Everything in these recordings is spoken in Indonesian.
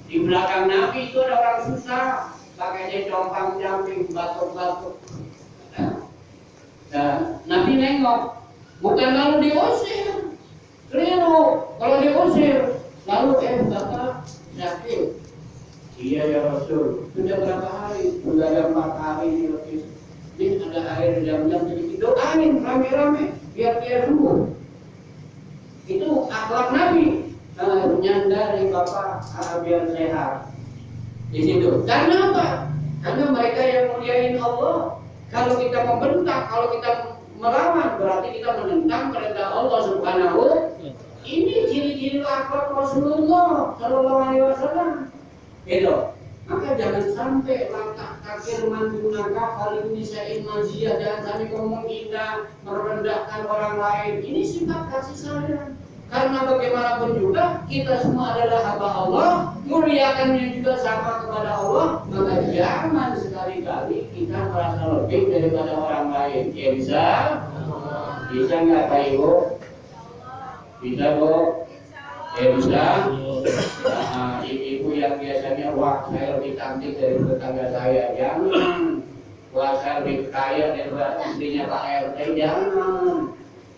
Di belakang Nabi itu ada orang susah, pakainya compang-camping, batuk-batuk. Dan Nabi nengok, bukan lalu diusir, keliru. Kalau diusir, lalu Bapak sakit. Iya ya Rasul, sudah berapa hari? Sudah ada 4 hari ini lebih. Ini ada air jam-jam sedikit, doain rame-rame biar dia sembuh. Itu akhlak Nabi, nyandari Bapak biar sehat. Di situ. Karena apa? Karena mereka yang muliain Allah. Kalau kita membentak, kalau kita melawan, berarti kita menentang perintah Allah Subhanahu. Ini ciri-ciri akhlak Rasulullah Sallallahu Alaihi Wasallam. Gitu. Maka jangan sampai langkah kafir mandunaga kali ini saya maziyah, jangan sampai ngomong indah, merendahkan orang lain. Ini sifat kasih sayang. Karena bagaimanapun juga kita semua adalah hamba Allah, muliakannya juga sama kepada Allah, maka jangan sekali-kali kita merasa lebih daripada orang lain. Ya bisa nggak Pak Ibu? Bisa Bu? Ya bisa. Nah, ibu yang biasanya wah saya lebih cantik dari tetangga saya, jangan. Wah saya lebih kaya daripada istrinya Pak RT, jangan.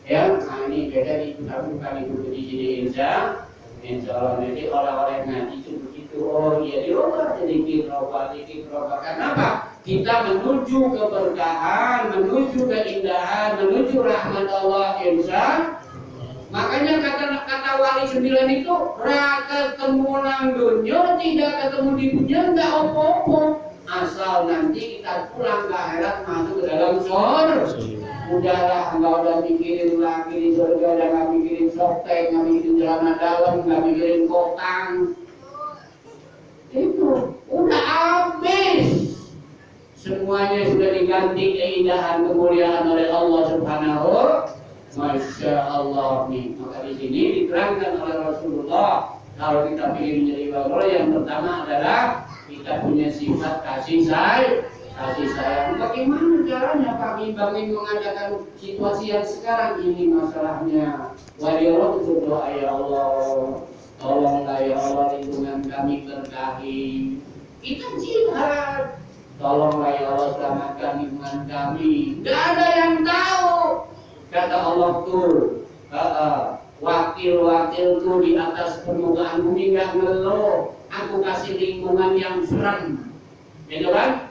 Ya, nah ini beda itu, tapi bukan itu di sini insya Allah nanti orang-orang ngaji itu begitu. Oh iya dirubah sedikit roba. Kenapa? Kita menuju keberkahan, menuju keindahan, menuju rahmat Allah insya. Makanya kata wali 9 itu ketemu nang dunia, tidak ketemu di dunia enggak apa-apa. Asal nanti kita pulang ke akhirat masuk ke dalam surga. Udahlah, nggak udah mikirin lagi di surga, udah nggak mikirin softtek, nggak mikirin celana dalam, nggak mikirin kotang. Itu udah habis. Semuanya sudah diganti keindahan kemuliaan oleh Allah Subhanahu. Masya Allah nih. Maka di sini diterangkan oleh Rasulullah kalau kita ingin menjadi wali, yang pertama adalah kita punya sifat kasih sayang. Bagaimana caranya Pak Bangin mengadakan situasi yang sekarang ini masalahnya? Wali Allah itu doa, ya Allah, tolonglah ya Allah lingkungan kami berkahi. Kita jihad. Tolonglah ya Allah selamatkan lingkungan kami. Gak ada yang tahu. Kata Allah tuh, wakil-wakilku di atas permukaan bumi gak ngeluh. Aku kasih lingkungan yang serem. Gitu kan?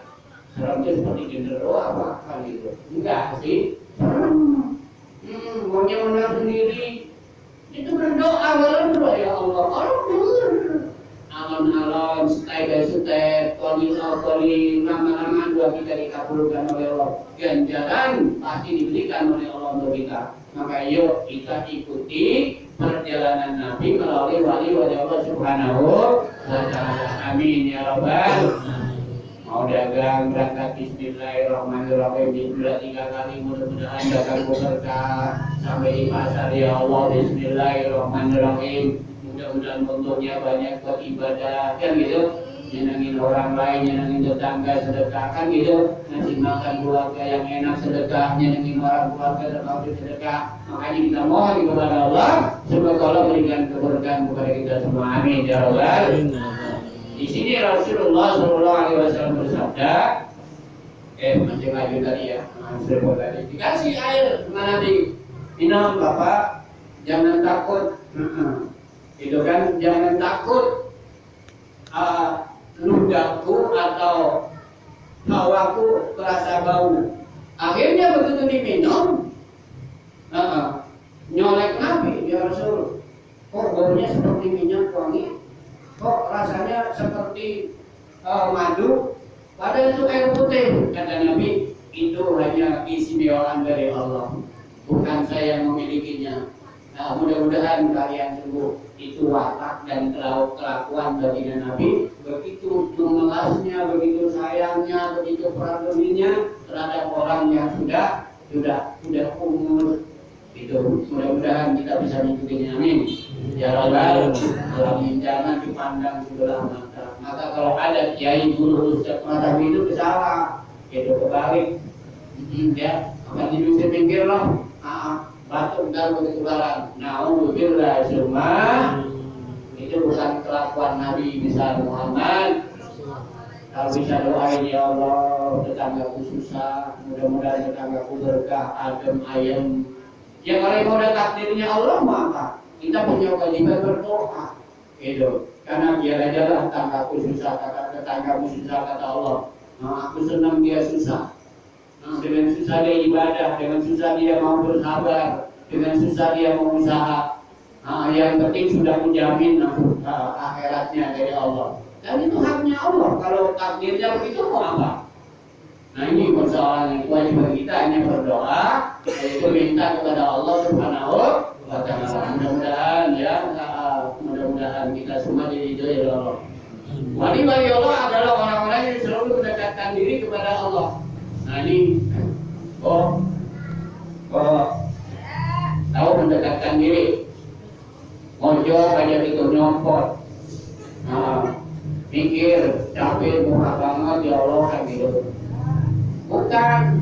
Serem itu seperti genderuwo apa gitu. Enggak sih. Maunya menang sendiri. Itu berdoa berdoa ya Allah. Allah dengar. Alon-alon, step by step, koli, lama-lama doa kita dikabulkan oleh Allah. Ganjaran pasti diberikan oleh Allah untuk kita. Maka yuk kita ikuti perjalanan Nabi melalui wali Allah Subhanahu wa ta'ala. Amin ya Rabbal. Mau dagang berangkat bismillahirrahmanirrahim, bismillah 3 kali, mudah-mudahan dagang berkah sampai di pasar ya Allah, bismillahirrahmanirrahim, mudah-mudahan untungnya banyak buat ibadah kan gitu, nyenengin orang lain, nyenengin tetangga, sedekah kan gitu, ngasih makan keluarga yang enak sedekah, nyenengin orang keluarga dan orang sedekah. Makanya kita mohon kepada Allah semoga Allah berikan keberkahan kepada kita semua. Amin ya Rabbal. Di sini Rasulullah Shallallahu Alaihi Wasallam bersabda, masih lagi tadi ya, tadi dikasih air mana di minum Bapak, jangan takut, itu kan jangan takut ludahku atau hawaku terasa bau. Akhirnya begitu diminum, nyolek Nabi ya Rasul, kok baunya seperti minyak wangi? Kok rasanya seperti madu, padahal itu air putih. Kata Nabi, itu hanya keistimewaan dari Allah, bukan saya yang memilikinya. Nah, mudah-mudahan kalian sembuh. Itu watak dan kelakuan baginda Nabi, begitu memelasnya, begitu sayangnya, begitu perantuminya terhadap orang yang sudah umur. Itu mudah-mudahan kita bisa mengikutinya. Amin ya Rabbal alamin. Jangan dipandang sebelah mata. Maka kalau ada kiai guru ustaz mata itu salah, itu kebalik. Ya, akan di pinggir loh. Batuk dan ketularan. Nauzubillah semua. Itu bukan kelakuan Nabi besar Muhammad. Kalau bisa doain, ya Allah, tetanggaku susah, mudah-mudahan tetanggaku berkah, adem ayem. Ya kalau yang udah takdirnya Allah, maka kita punya kewajiban berdoa. Gitu. Karena biar aja lah tetanggaku susah, tetanggamu susah, kata Allah. Nah, aku senang dia susah. Nah, dengan susah dia ibadah, dengan susah dia mau bersabar, dengan susah dia mau usaha. Nah, yang penting sudah menjamin akhiratnya dari Allah. Dan itu haknya Allah. Kalau takdirnya begitu mau apa? Nah ini persoalannya. Kewajiban kita hanya berdoa, yaitu minta kepada Allah Subhanahu wa Ta'ala. Mudah-mudahan ya, mudah-mudahan kita semua diridhoi oleh Allah. Wali-wali Allah adalah orang-orang yang selalu mendekatkan diri kepada Allah. Nah ini, tahu mendekatkan diri. Mojo banyak itu nyopot. Nah, pikir, capek, murah banget, ya Allah, kan gitu. Bukan.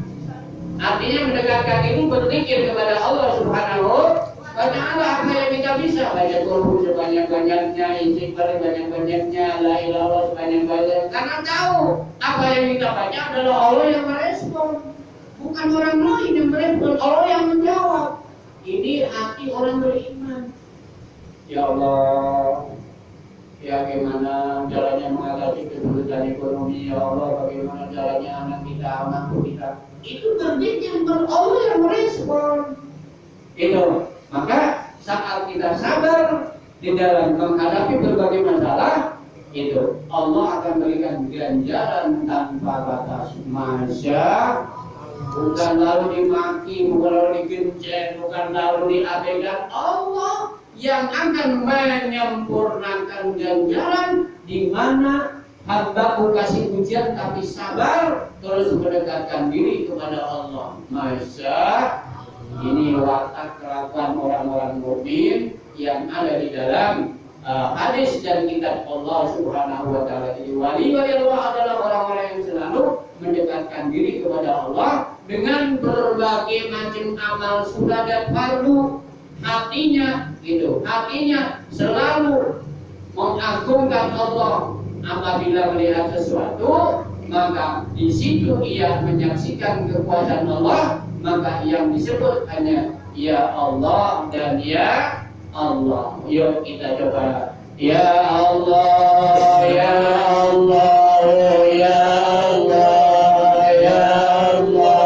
Artinya mendekatkan ini berzikir kepada Allah Subhanahu wa Ta'ala. Apa yang kita bisa? Baca Quran sebanyak-banyaknya, istighfar sebanyak-banyaknya, la ilaha illallah sebanyak-banyaknya. Karena tahu apa yang kita baca adalah Allah yang merespon. Bukan orang lain yang merespon, Allah yang menjawab. Ini hati orang beriman. Ya Allah, ya bagaimana caranya mengatasi kesulitan ekonomi, ya Allah, bagaimana caranya anak kita. Itu berzikir Allah yang merespon. Itu. Maka saat kita sabar di dalam menghadapi berbagai masalah, itu Allah akan berikan ganjaran tanpa batas. Masya, bukan lalu dimaki, bukan lalu digencet, bukan lalu diabaikan. Allah yang akan menyempurnakan ganjaran di mana hamba kasih ujian tapi sabar terus mendekatkan diri kepada Allah. Masya, ini watak kelakuan orang-orang mukmin yang ada di dalam hadis dan kitab Allah Subhanahu wa Ta'ala. Jadi wali-wali Allah adalah orang-orang yang selalu mendekatkan diri kepada Allah dengan berbagai macam amal sunnah dan fardu. Hatinya gitu, hatinya selalu mengagungkan Allah. Apabila melihat sesuatu, maka di situ ia menyaksikan kekuasaan Allah, maka yang disebut hanya ya Allah dan ya Allah. Yuk kita coba. Ya Allah, ya Allah, ya Allah, ya Allah,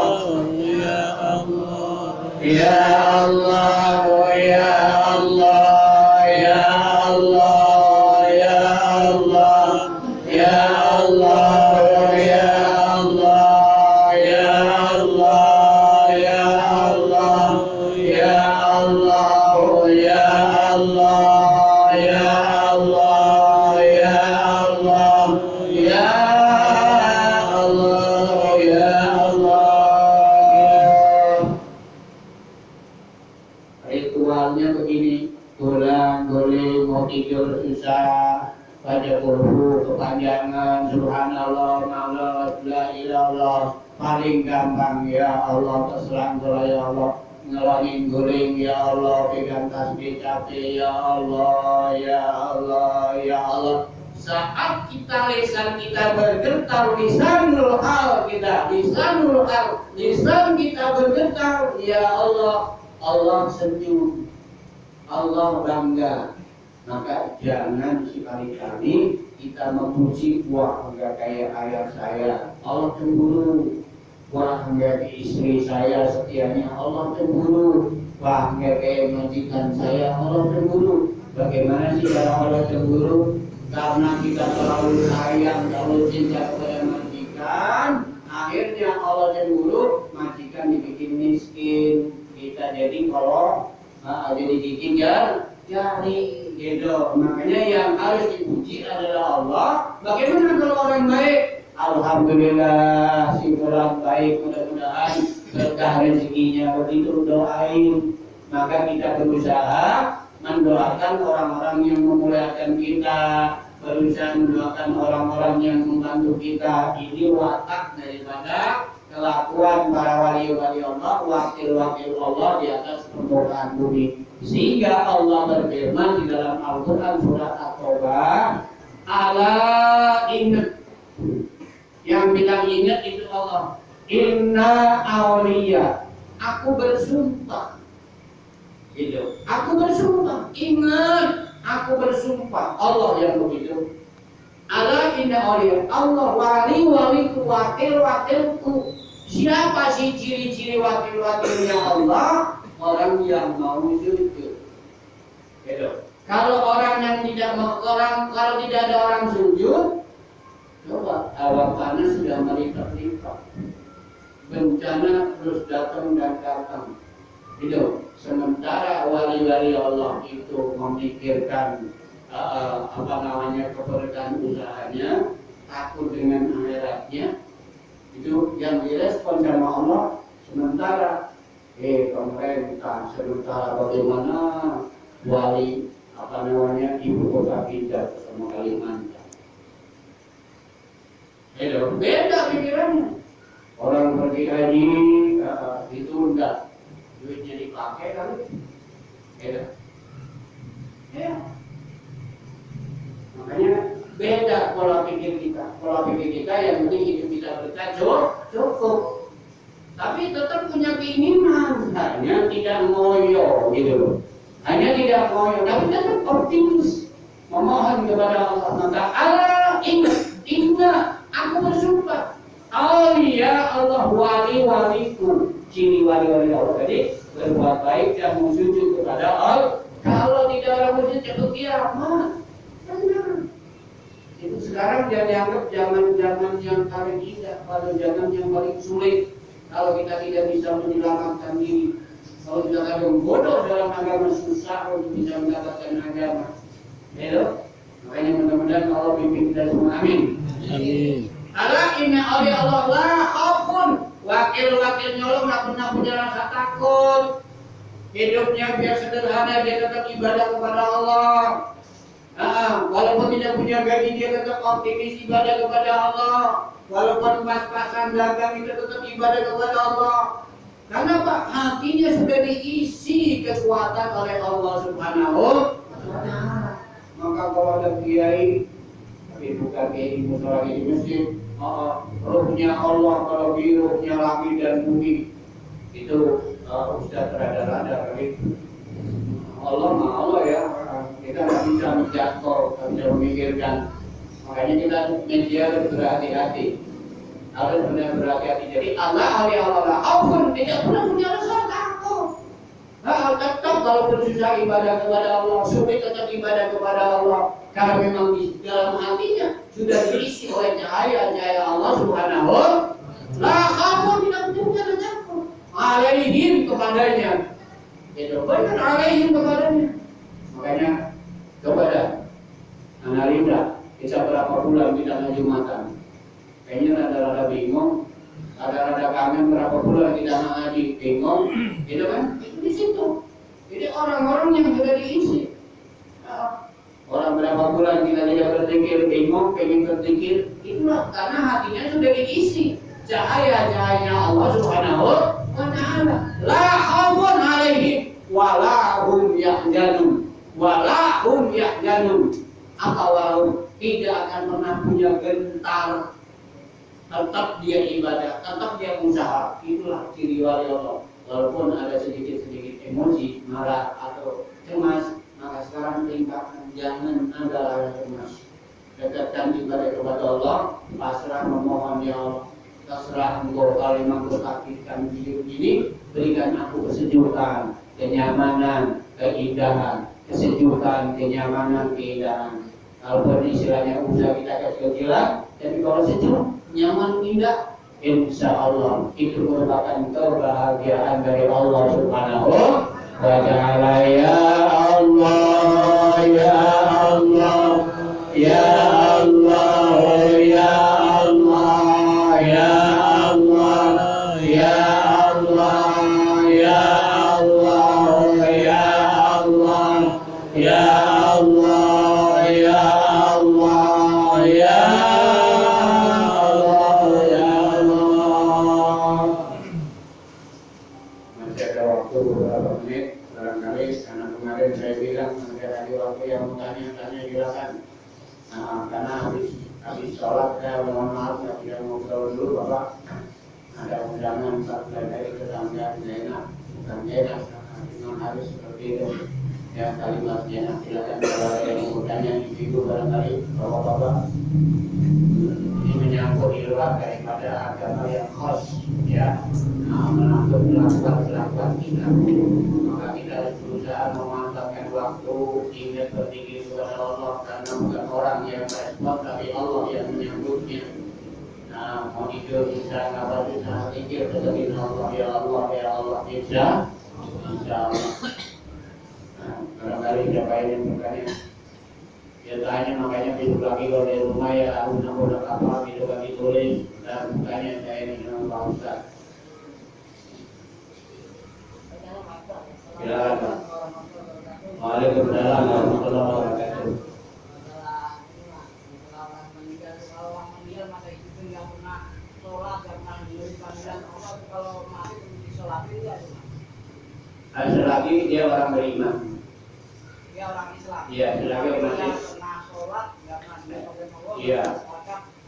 ya Allah, ya Allah. Ritualnya begini, golang-goling, mau tidur susah, baca Quran kepanjangan, subhanallah, ma'allah, la ilallah, paling gampang, ya Allah, terserah ya Allah, ngelangin guling, ya Allah, pegang tasbih capek, ya Allah, ya Allah, ya Allah. Saat kita lisan kita bergetar, lisanul hal kita, lisan kita bergetar, ya Allah, Allah senyum, Allah bangga. Maka jangan sekali-kali kita memuji, wah enggak kayak ayah saya, Allah cemburu. Wah enggak di istri saya setianya, Allah cemburu. Wah enggak kayak majikan saya, Allah cemburu. Bagaimana sih kalau Allah cemburu? Karena kita terlalu sayang, terlalu cinta kepada majikan, akhirnya Allah cemburu, majikan dibikin miskin. Kita jadi kalau jadi bikin jari gitu. Makanya yang harus dipuji adalah Allah. Bagaimana kalau orang baik? Alhamdulillah si orang baik, mudah-mudahan berkah rezekinya. Begitu doain. Maka kita berusaha mendoakan orang-orang yang memuliakan kita, berusaha mendoakan orang-orang yang membantu kita. Ini watak daripada kelakuan para wali-wali Allah, wakil-wakil Allah di atas permukaan bumi. Sehingga Allah berfirman di dalam Al-Quran surat At-Taubah, ala ingat, yang bilang ingat itu Allah. Inna awliya, aku bersumpah. Gitu. Aku bersumpah, ingat, aku bersumpah. Allah yang begitu. Ala inna awliya, Allah wali-waliku, wakil-wakilku. Siapa sih ciri-ciri wakil-wakilnya Allah? Orang yang mau sujud. Gitu. Kalau orang yang tidak mau, kalau tidak ada orang sujud, coba awan panas sudah melipat-lipat, bencana terus datang dan datang. Itu sementara wali-wali Allah itu memikirkan keberkahan usahanya, takut dengan akhiratnya, itu yang direspon sama Allah. Sementara pemerintah sementara bagaimana wali ibu kota kita sama Kalimantan. Beda pikirannya. Orang pergi haji ditunda, duitnya dipakai kali. Beda. Ya. Makanya beda pola pikir kita. Pola pikir kita yang penting hidup kita berkah cukup. Tapi tetap punya keinginan, hanya tidak ngoyo gitu loh. Hanya tidak ngoyo, tapi tetap optimis, memohon kepada Allah. Maka Allah ingat, aku bersumpah, awliya Allah, wali-waliku. Ciri wali-wali Allah tadi berbuat baik dan sujud kepada Allah. Kalau tidak ada sujud jatuh kiamat. Benar. Itu sekarang jangan dianggap zaman-zaman yang paling indah, pada zaman yang paling sulit. Kalau kita tidak bisa menyelamatkan diri, kalau kita kadang bodoh dalam agama, susah untuk bisa mendapatkan agama. Makanya mudah-mudahan Allah bimbing kita semua. Amin. Amin. Ala inna awliya Allah la khaufun, wakil-wakilnya Allah nggak pernah punya rasa takut. Hidupnya biar sederhana, dia tetap ibadah kepada Allah. Walaupun tidak punya gaji, dia tetap optimis ibadah kepada Allah. Walaupun pas-pasan dagang, itu tetap ibadah kepada Allah. Karena Pak, hatinya sudah diisi kekuatan oleh Allah Subhanahu wa Ta'ala. Maka kalau ada kiai, tapi bukan kiai musola di masjid, ruhnya Allah, kalau ruhnya langit dan bumi, itu sudah terada-rada kali. Allah ya, kita nggak bisa menjangkau, nggak bisa memikirkan. Makanya kita media harus berhati-hati. Harus benar berhati-hati. Jadi Allah tidak pernah punya rasa takut. Tetap kalau bersusah ibadah kepada Allah, sulit tetap ibadah kepada Allah. Karena memang di dalam hatinya sudah diisi oleh cahaya Allah Subhanahu. La khaufun, tidak punya rasa takut. Alaihim kepadanya. Itu benar, alaihim kepadanya. Makanya coba dah analisa. Bisa berapa bulan kita Jumatan? Kayaknya rada-rada bingung, rada-rada kangen berapa bulan kita ngaji, bingung, gitu kan? Itu di situ. Jadi orang-orang yang sudah diisi. Orang berapa bulan kita tidak berzikir, bingung, pengen berzikir, itulah karena hatinya sudah diisi cahaya-cahaya Allah Subhanahu wa Ta'ala. La khaufun 'alaihim wa la hum yahzanun. Apa walau tidak akan pernah punya gentar, tetap dia ibadah, tetap dia usaha. Itulah ciri wali Allah. Walaupun ada sedikit-sedikit emosi, marah atau cemas, maka sekarang tingkatkan, jangan ada rasa cemas. Dekatkan ibadah kepada Allah, pasrah memohon ya Allah. Terserah engkau kalimat bertakdirkan hidup ini, berikan aku kesejukan, kenyamanan, keindahan, kesejukan, kenyamanan, keindahan. Kalau istilahnya usaha kita kecil-kecilan, tapi kalau sejuk, nyaman, indah, insya Allah itu merupakan kebahagiaan dari Allah Subhanahu wa Ta'ala. Ya Allah, ya Allah, ya Allah, ya Allah, ya Allah, ya Allah, ya Allah, ya Allah, ya Allah. habis sholat saya mohon maaf ya tidak ngobrol dulu Bapak. Ada undangan Pak dari tetangga enak, bukan enak, memang harus seperti itu. Ya kalimatnya silakan kalau ada yang mau bertanya individu barangkali Bapak-bapak. Ini menyangkut di luar daripada agama yang khas, ya. Menangkut kelakuan kita. Maka kita harus berusaha memanfaatkan waktu, ingat berzikir kepada Allah karena bukan orang yang merespon, tapi Allah yang menyambutnya. Nah, mau tidur bisa, ngabar bisa, zikir kepada Allah, ya Allah, ya Allah, bisa Allah. Nah, barangkali siapa yang bertanya, dia tanya makanya besok lagi kalau di rumah ya, aku nak apa, besok lagi tulis dan tanya saya ini dengan Pak Ustaz. Silakan. Waalaikumsalam warahmatullahi wabarakatuh. Selagi dia orang beriman. Dia orang Islam. Iya, selagi masih pernah sholat, nggak pernah Allah. Iya.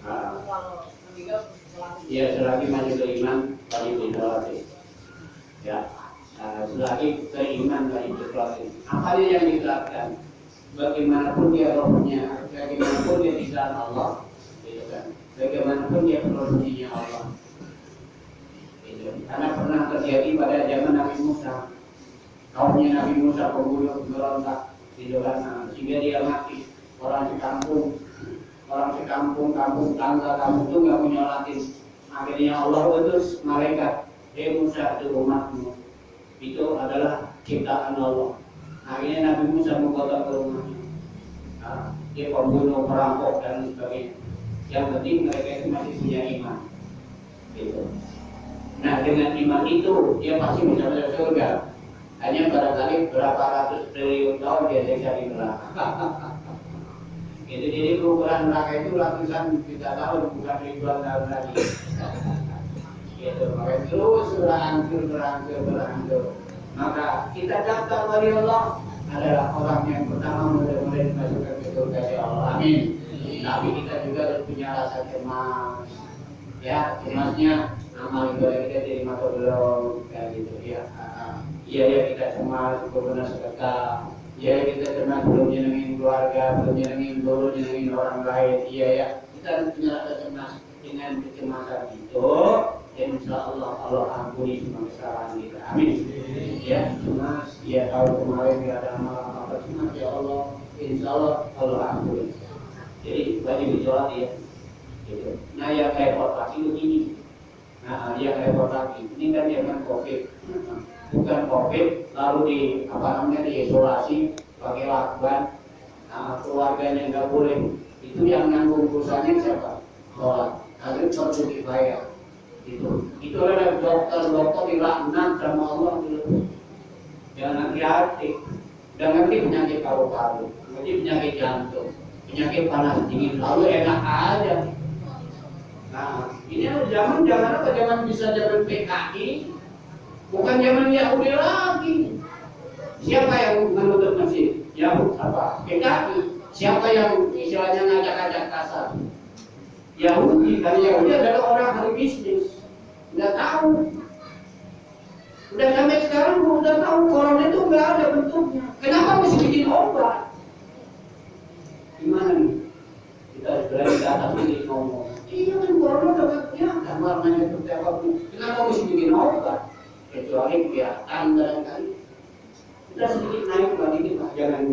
Kalau meninggal sholat. Iya, selagi masih beriman, wajib sholat. Ya. Selagi beriman wajib sholat. Apa yang dilakukan? Bagaimanapun dia rohnya, bagaimanapun dia di dalam Allah, gitu kan. Bagaimanapun dia produksinya Allah. Karena pernah terjadi pada zaman Nabi Musa. Kaumnya Nabi Musa pembunuh berontak di jalanan sehingga dia mati. Orang sekampung, kampung tangga kampung itu nggak punya latin. Akhirnya Allah utus malaikat, Musa itu umatmu. Itu adalah ciptaan Allah. Akhirnya Nabi Musa menggotong ke rumahnya. Nah, dia pembunuh, perampok dan sebagainya. Yang penting mereka itu masih punya iman. Gitu. Nah dengan iman itu dia pasti bisa masuk surga. Hanya barangkali berapa ratus triliun tahun dia siksa di neraka. Gitu, jadi ukuran neraka itu ratusan juta tahun bukan ribuan tahun lagi. Gitu, maka terus berangsur. Maka kita daftar dari Allah adalah orang yang pertama mudah-mudahan dimasukkan ke surga ya Allah. Amin. Tapi kita juga harus punya rasa cemas. Ya, cemasnya amal ibadah kita diterima atau belum, kayak gitu ya. Iya kita cemas benar sedekah. Iya kita cemas belum nyenengin keluarga, belum nyenengin orang lain. Iya ya, kita harus punya rasa cemas. Dengan kecemasan itu, insya Allah Allah ampuni semua kesalahan kita. Amin. Ya, cemas. Ya tahu kemarin tidak ada amal apa cemas ya Allah. Insya Allah Allah ampuni. Jadi wajib sholat ya. Gitu. Nah yang repot lagi begini. Nah yang repot lagi ini kan zaman COVID. Bukan COVID lalu diisolasi pakai lakban. Nah keluarganya nggak boleh. Itu yang nanggung perusahaannya siapa? Sholat. Harus perlu dibayar. Itu adalah dokter dilaknat sama Allah dulu. Jangan hati-hati. Jangan penyakit paru-paru, penyakit jantung, penyakit panas dingin, lalu enak aja. Nah, ini zaman apa? Zaman bisa zaman PKI, bukan zaman Yahudi lagi. Siapa yang menutup masjid? Yahudi apa? PKI. Siapa yang istilahnya ngajak-ngajak kasar? Yahudi. Karena Yahudi adalah orang ahli bisnis. Nggak tahu. Udah sampai sekarang udah tahu corona itu nggak ada bentuknya. Kenapa mesti bikin obat? Gimana nih? Kita harus berani ke atas ini ngomong. Iya kan corona udah kelihatan warnanya seperti apapun. Kenapa mesti bikin obat? Kecuali kelihatan barangkali. Kita sedikit naik lagi kita jangan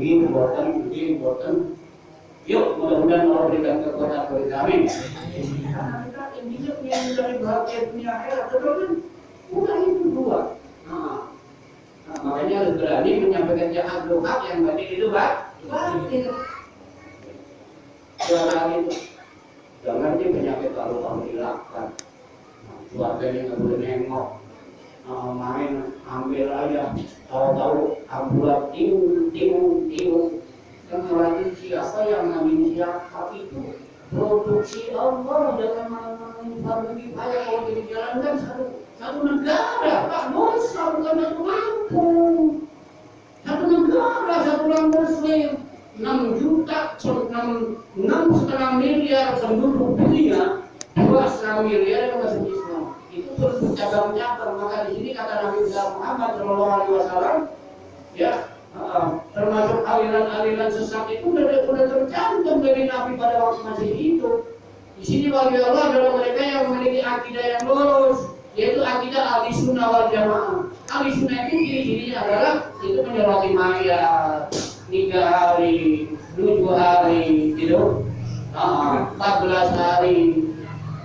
boten. Yuk mudah-mudahan Allah berikan kekuatan bagi kami. Karena kita intinya punya mencari bahagia dunia akhirat, betul kan? Bukan itu dua. Nah, makanya harus berani menyampaikan jahat hak yang batin itu batin. Jangan itu. Jangan dia penyakit kalau dilakukan. Keluarganya nggak boleh nengok. Main ambil aja. Tahu-tahu ambulan tiung. Kemudian siapa yang ngambil siapa itu? Produksi Allah jangan main bagi banyak kalau dijalankan satu negara, Pak dosa bukan satu kampung. Satu negara, satu orang Muslim 6,5 miliar penduduk dunia, 2,5 miliar yang masuk Islam. Itu terus cabang-cabang. Maka di sini kata Nabi Muhammad SAW, ya, termasuk aliran-aliran sesat itu sudah tercantum dari Nabi pada waktu masih hidup. Di sini wali Allah adalah mereka yang memiliki akidah yang lurus, yaitu akidah ahli sunnah wal jamaah. Ahli sunnah itu ciri-cirinya adalah itu menyolati mayat 3 hari, 7 hari, gitu, 14 hari.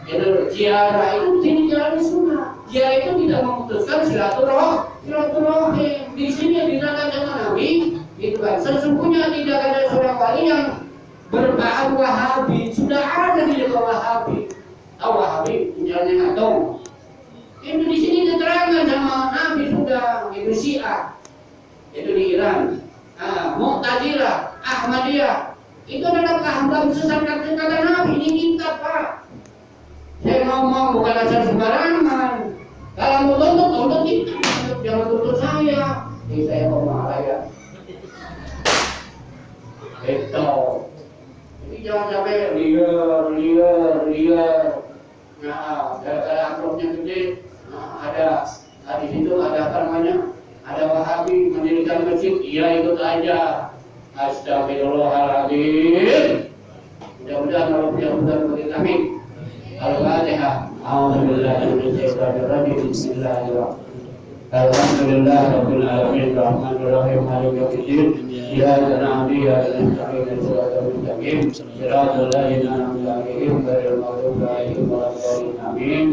Itu ziarah itu ciri-ciri sunnah. Ziarah itu tidak memutuskan silaturahim. Di sini yang dikatakan sama Nabi, gitu kan. Sesungguhnya tidak ada seorang wali yang berbau Wahabi. Sudah ada di dekat Wahabi. Tahu Wahabi? Misalnya atau itu di sini keterangan sama Nabi sudah, itu Syiah, itu di Iran. Mu'tazilah, Ahmadiyah, itu adalah paham sesat kata Nabi. Ini kitab, Pak. Saya ngomong bukan asal sembarangan. Kalau mau tuntut kitab, jangan tuntut saya. Jadi saya ngomong apa ya? Itu. Jadi jangan sampai liar. Nah, gara-gara amplopnya gede. Ada di situ ada apa namanya? Ada Wahabi mendirikan masjid, iya ikut aja. Astagfirullahaladzim. Mudah-mudahan kalau punya hutang bagi kami. Al-Fatihah. A'udzubillahiminasyaitonirrajim. Bismillahirrahmanirrahim. Alhamdulillahirabbil alamin arrahmanir rahim maliki yaumiddin. Iyyaka na'budu wa iyyaka nasta'in ihdinas siratal mustaqim. Shiratal ladzina an'amta 'alaihim ghairil maghdubi 'alaihim waladdallin. Amin.